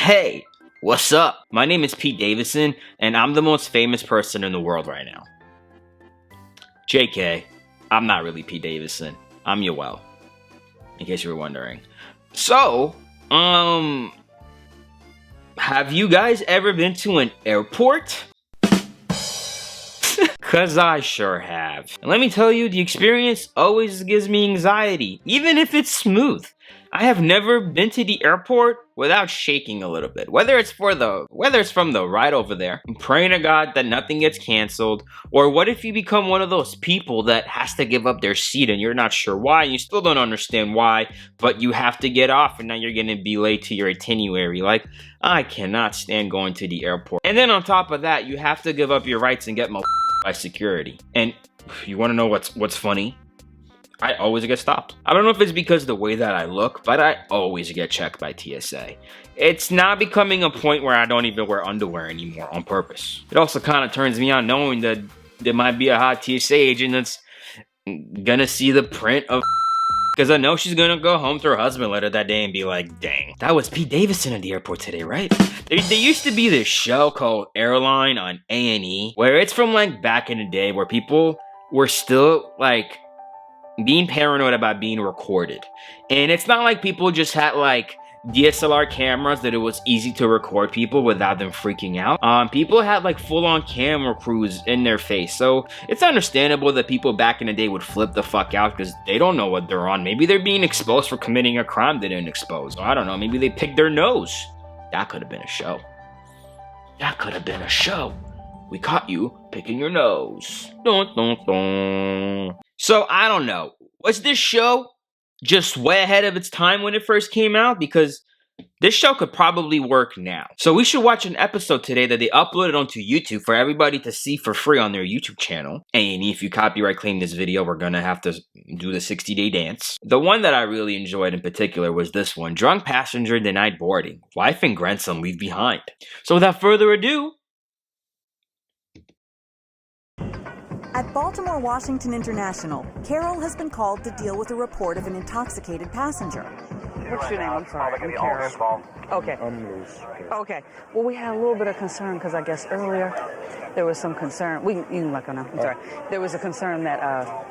Hey, what's up? My name is Pete Davidson, and I'm the most famous person in the world right now. JK, I'm not really Pete Davidson. I'm Yoel, in case you were wondering. So, have you guys ever been to an airport? Cause I sure have. And let me tell you, the experience always gives me anxiety, even if it's smooth. I have never been to the airport without shaking a little bit. Whether it's from the ride over there, I'm praying to God that nothing gets canceled, or what if you become one of those people that has to give up their seat and you're not sure why, and you still don't understand why, but you have to get off and now you're gonna be late to your itinerary. Like, I cannot stand going to the airport. And then on top of that, you have to give up your rights and get by security. And you wanna know what's funny? I always get stopped. I don't know if it's because of the way that I look, but I always get checked by TSA. It's now becoming a point where I don't even wear underwear anymore on purpose. It also kind of turns me on knowing that there might be a hot TSA agent that's gonna see the print of because I know she's gonna go home to her husband later that day and be like, dang, that was Pete Davidson at the airport today, right? There used to be this show called Airline on A&E, where it's from like back in the day where people were still like being paranoid about being recorded. And it's not like people just had like DSLR cameras that it was easy to record people without them freaking out. People had like full-on camera crews in their face. So it's understandable that people back in the day would flip the fuck out because they don't know what they're on. Maybe they're being exposed for committing a crime they didn't expose. Or I don't know, maybe they picked their nose. That could have been a show. That could have been a show. We caught you picking your nose. Dun, dun, dun. So, I don't know. Was this show just way ahead of its time when it first came out? Because this show could probably work now. So, we should watch an episode today that they uploaded onto YouTube for everybody to see for free on their YouTube channel. And if you copyright claim this video, we're gonna have to do the 60-day dance. The one that I really enjoyed in particular was this one. Drunk passenger denied boarding. Wife and grandson leave behind. So, without further ado, at Baltimore Washington International, Carol has been called to deal with a report of an intoxicated passenger. What's your name? I'm sorry. I'm Carol. Okay. I'm loose. Okay. Well, we had a little bit of concern because I guess earlier there was some concern. You can let go now. I'm sorry. There was a concern that.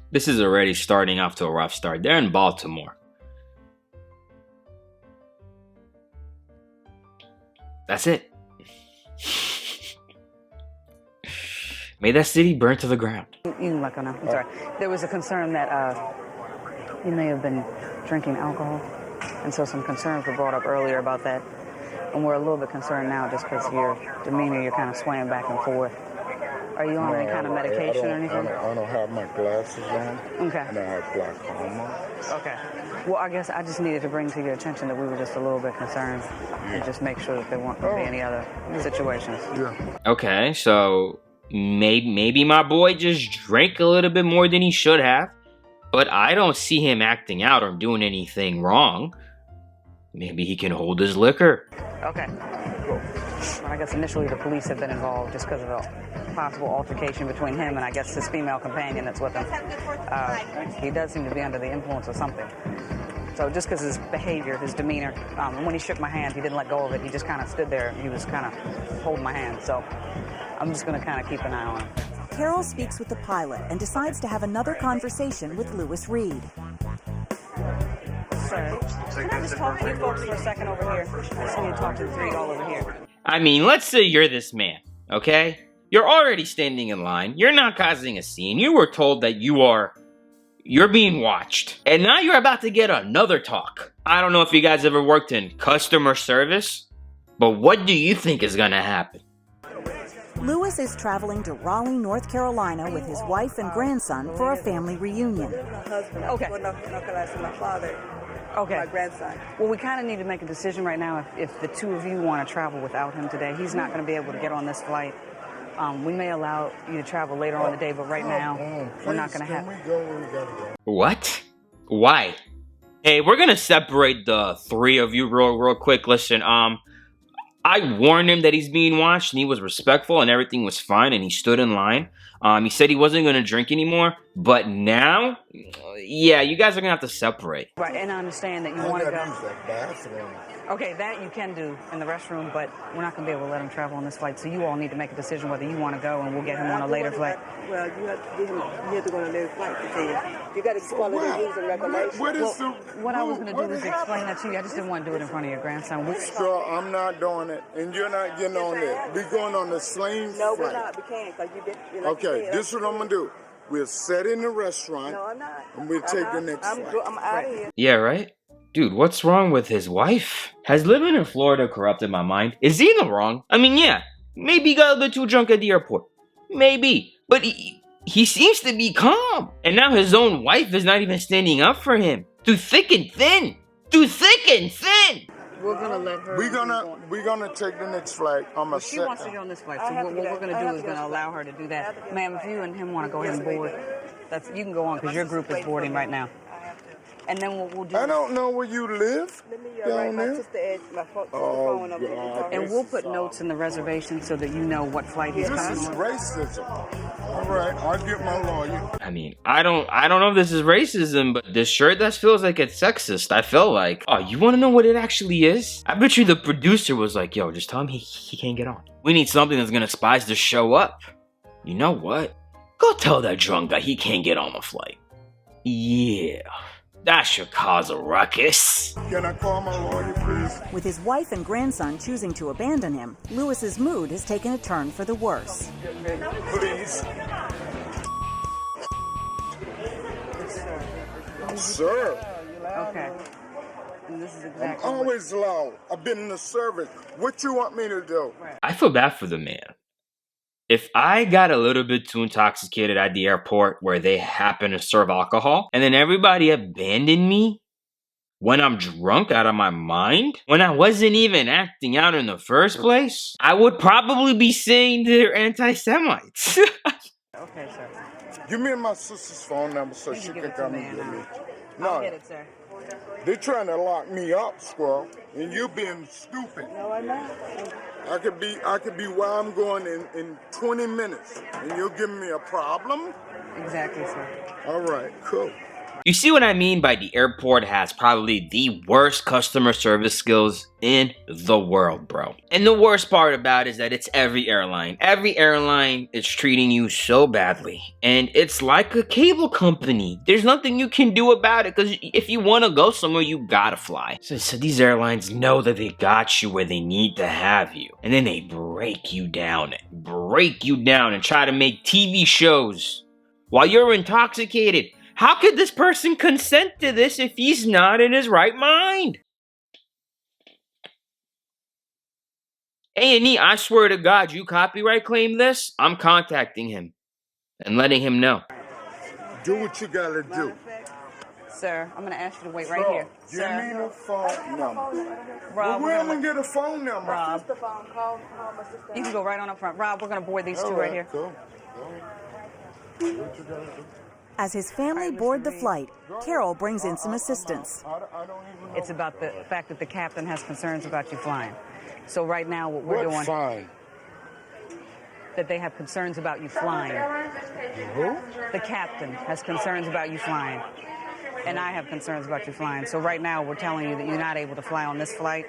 This is already starting off to a rough start. They're in Baltimore. That's it. May that city burn to the ground. You can let go now. I'm sorry. There was a concern that you may have been drinking alcohol, and so some concerns were brought up earlier about that. And we're a little bit concerned now just because your demeanor, you're kind of swaying back and forth. Are you on any kind of medication or anything? I don't have my glasses on. Okay. And I have glaucoma. Okay. Well, I guess I just needed to bring to your attention that we were just a little bit concerned and just make sure that there won't be any other situations. Yeah. Okay, so maybe my boy just drank a little bit more than he should have, but I don't see him acting out or doing anything wrong. Maybe he can hold his liquor. Okay. Well, I guess initially the police have been involved just because of a possible altercation between him and I guess his female companion that's with him. He does seem to be under the influence of something. So just because his behavior, his demeanor, when he shook my hand, he didn't let go of it. He just kind of stood there and he was kind of holding my hand. So I'm just going to kind of keep an eye on him. Carol speaks with the pilot and decides to have another conversation with Lewis Reed. Sir, can I just talk to you folks for a second over here? I just need to talk to the three all over here. I mean, let's say you're this man, okay? You're already standing in line. You're not causing a scene. You were told that you're being watched. And now you're about to get another talk. I don't know if you guys ever worked in customer service, but what do you think is gonna happen? Lewis is traveling to Raleigh, North Carolina with his wife and grandson for a family reunion. Okay. Okay. My grandson. Well, we kind of need to make a decision right now if the two of you want to travel without him today. He's not going to be able to get on this flight. We may allow you to travel later on the day, but right now, we're not going to have... Can we go where we gotta go? What? Why? Hey, we're gonna separate the three of you real quick. Listen, I warned him that he's being watched, and he was respectful, and everything was fine, and he stood in line. He said he wasn't gonna drink anymore. But now, yeah, you guys are gonna have to separate. Right, and I understand that you I want to gotta go. use that bathroom. Okay, that you can do in the restroom, but we're not going to be able to let him travel on this flight. So you all need to make a decision whether you want to go, and we'll get him on a later flight. Well, you have to get him. You have to go on a later flight. You got to follow the rules and regulations. What is the What I was going to do what is explain that to you. I just didn't want to do it in front of your grandson. Girl, I'm not doing it, and you're not getting on it. We're going on the same No, flight. we're not. We can't because you're Okay, this is what I'm gonna do. We'll sit in the restaurant, No, I'm not. and we'll take the next flight. I'm out of here. Yeah, right? Dude, what's wrong with his wife? Has living in Florida corrupted my mind? Is he in the wrong? I mean, yeah, maybe he got a bit too drunk at the airport. Maybe. But he seems to be calm. And now his own wife is not even standing up for him. Through thick and thin. Through thick and thin. We're going to let her. We're gonna take the next flight. I'm She wants to get on this flight, so what we're going to do is going to allow her to do that. Ma'am, if you and him want to go ahead and board, you can go on because your group is boarding right now. And then what we'll do. I don't know where you live Let me down write my there. sister add my phone Oh, up. God. And we'll put notes in the reservation so that you know what flight he's This coming is on. racism. All right, I'll get my lawyer. I mean, I don't know if this is racism, but this shirt that feels like it's sexist. I feel like, oh, you want to know what it actually is? I bet you the producer was like, yo, just tell him he can't get on. We need something that's gonna spice the show up. You know what? Go tell that drunk guy he can't get on the flight. Yeah, that should cause a ruckus. Can I call my lawyer, please? With his wife and grandson choosing to abandon him, Lewis's mood has taken a turn for the worse. Please. Sir, Okay. And this is I'm exactly. always loud. I've been in the service. What you want me to do? I feel bad for the man. If I got a little bit too intoxicated at the airport where they happen to serve alcohol, and then everybody abandoned me when I'm drunk out of my mind, when I wasn't even acting out in the first place, I would probably be saying they're anti-Semites. Okay, sir. Give me my sister's phone number so You she can give can it to come me and get and me. I'll No, get it, sir. they're trying to lock me up, squirrel, and you being stupid. No, I'm not. I could be where I'm going in 20 minutes, and you're giving me a problem? Exactly, sir. All right, cool. You see what I mean by the airport has probably the worst customer service skills in the world, bro. And the worst part about it is that it's every airline. Every airline is treating you so badly. And it's like a cable company. There's nothing you can do about it because if you want to go somewhere, you gotta fly. So these airlines know that they got you where they need to have you. And then they break you down and try to make TV shows while you're intoxicated. How could this person consent to this if he's not in his right mind? A&E, I swear to God, you copyright claim this, I'm contacting him and letting him know. Do what you gotta do. Sir, I'm going to ask you to wait right Sir, here. give Sir. me the phone number. Rob, Well, we're where gonna am I get a phone number? Rob, Sister phone, call my sister. you can go right on up front. Rob, we're going to board these two right here. Cool. Do what you gotta do. As his family board the flight, Carol brings in some assistance. I don't even know. It's about the fact that the captain has concerns about you flying. So right now what we're doing, Fine. that they have concerns about you flying. Who? The captain has concerns about you flying. And I have concerns about you flying. So right now we're telling you that you're not able to fly on this flight.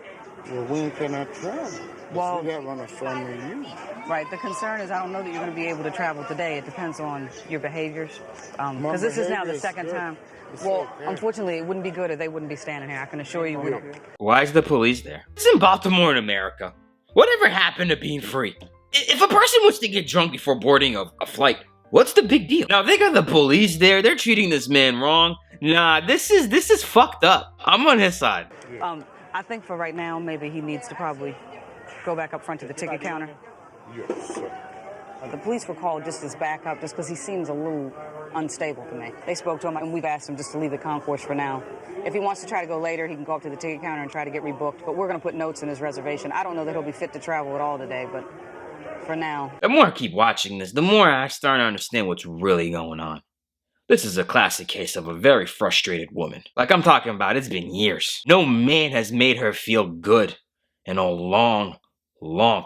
Well, when can I travel? Well- See that on the phone with you. Right, the concern is I don't know that you're going to be able to travel today. It depends on your behaviors. Because this is now the behavior is second good. time. It's Well, okay. unfortunately, it wouldn't be good if they wouldn't be standing here. I can assure you we don't. Why is the police there? It's in Baltimore in America. Whatever happened to being free? If a person wants to get drunk before boarding a flight, what's the big deal? Now, if they got the police there, they're treating this man wrong. Nah, this is fucked up. I'm on his side. I think for right now, maybe he needs to probably go back up front to the ticket counter. Yes, sir. The police were called just as backup, just because he seems a little unstable to me. They spoke to him, and we've asked him just to leave the concourse for now. If he wants to try to go later, he can go up to the ticket counter and try to get rebooked. But we're going to put notes in his reservation. I don't know that he'll be fit to travel at all today, but for now. The more I keep watching this, the more I start to understand what's really going on. This is a classic case of a very frustrated woman. Like I'm talking about, it's been years. No man has made her feel good in a long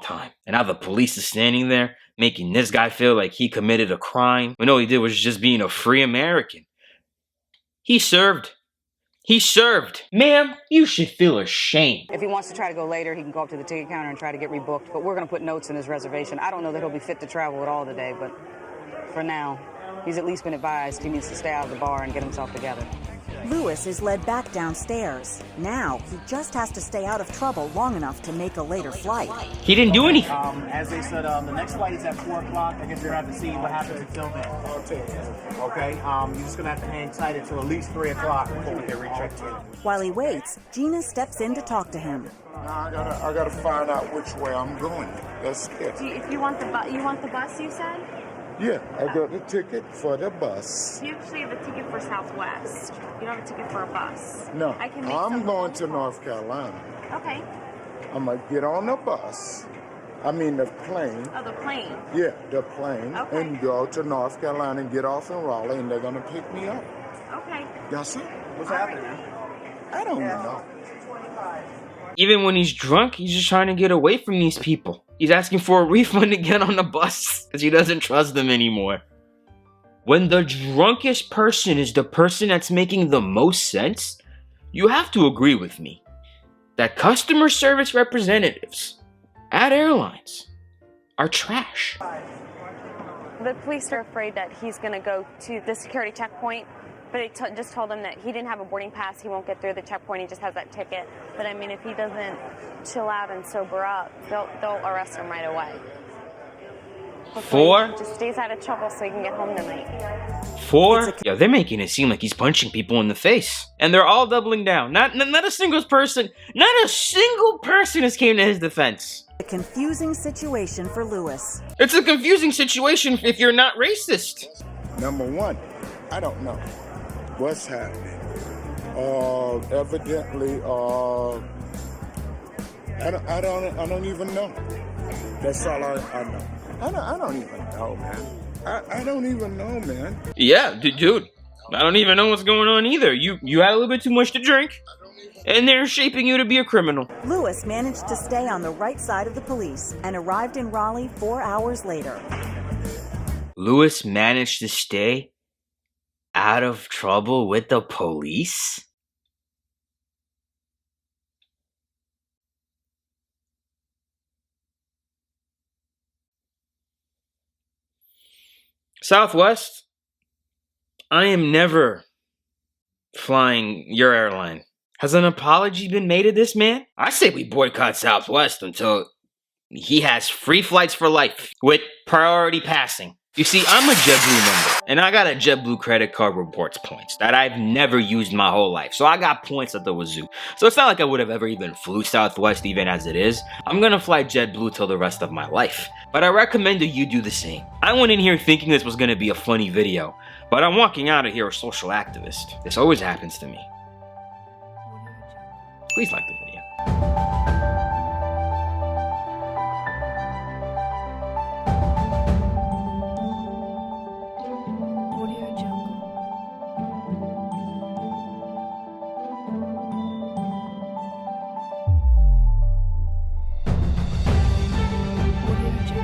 time. And now the police is standing there making this guy feel like he committed a crime when all he did was just being a free American. He served. He served. Ma'am, you should feel ashamed. If he wants to try to go later, he can go up to the ticket counter and try to get rebooked. But we're going to put notes in his reservation. I don't know that he'll be fit to travel at all today, but for now, he's at least been advised he needs to stay out of the bar and get himself together. Lewis is led back downstairs. Now, he just has to stay out of trouble long enough to make a later flight. He didn't do anything. As they said, the next flight is at 4 o'clock. I guess you're going to have to see what happens until then. Okay? You're just going to have to hang tight until at least 3 o'clock before we get rechecked in. While he waits, Gina steps in to talk to him. Now I gotta find out which way I'm going. That's it. If you want the bus, you said? Yeah, I got the ticket for the bus. You actually have a ticket for Southwest. You don't have a ticket for a bus. No, I can make I'm going to North Carolina. Okay. I'm gonna get on the bus. I mean the plane. Oh, the plane. Yeah, the plane. Okay. And go to North Carolina and get off in Raleigh, and they're gonna pick me up. Okay. That's it. What's happening? I don't know. Even when he's drunk, he's just trying to get away from these people. He's asking for a refund to get on the bus because he doesn't trust them anymore. When the drunkest person is the person that's making the most sense, you have to agree with me that customer service representatives at airlines are trash. The police are afraid that he's going to go to the security checkpoint, but they just told him that he didn't have a boarding pass. He won't get through the checkpoint. He just has that ticket. But I mean, if he doesn't chill out and sober up, they'll arrest him right away. Four? Just stays out of trouble so he can get home tonight. 4? Yeah, they're making it seem like he's punching people in the face. And they're all doubling down. Not a single person has came to his defense. A confusing situation for Lewis. It's a confusing situation if you're not racist. Number one, I don't know what's happening. Evidently, I don't even know. That's all I know. I don't even know, man. I don't even know, man. Yeah, dude. I don't even know what's going on either. You had a little bit too much to drink, and they're shaping you to be a criminal. Lewis managed to stay on the right side of the police and arrived in Raleigh 4 hours later. Lewis managed to stay out of trouble with the police? Southwest, I am never flying your airline. Has an apology been made to this man? I say we boycott Southwest until he has free flights for life with priority passing. You see, I'm a JetBlue member, and I got a JetBlue credit card rewards points that I've never used my whole life. So I got points at the wazoo. So it's not like I would have ever even flew Southwest even as it is. I'm gonna fly JetBlue till the rest of my life. But I recommend that you do the same. I went in here thinking this was gonna be a funny video, but I'm walking out of here a social activist. This always happens to me. Please like the video.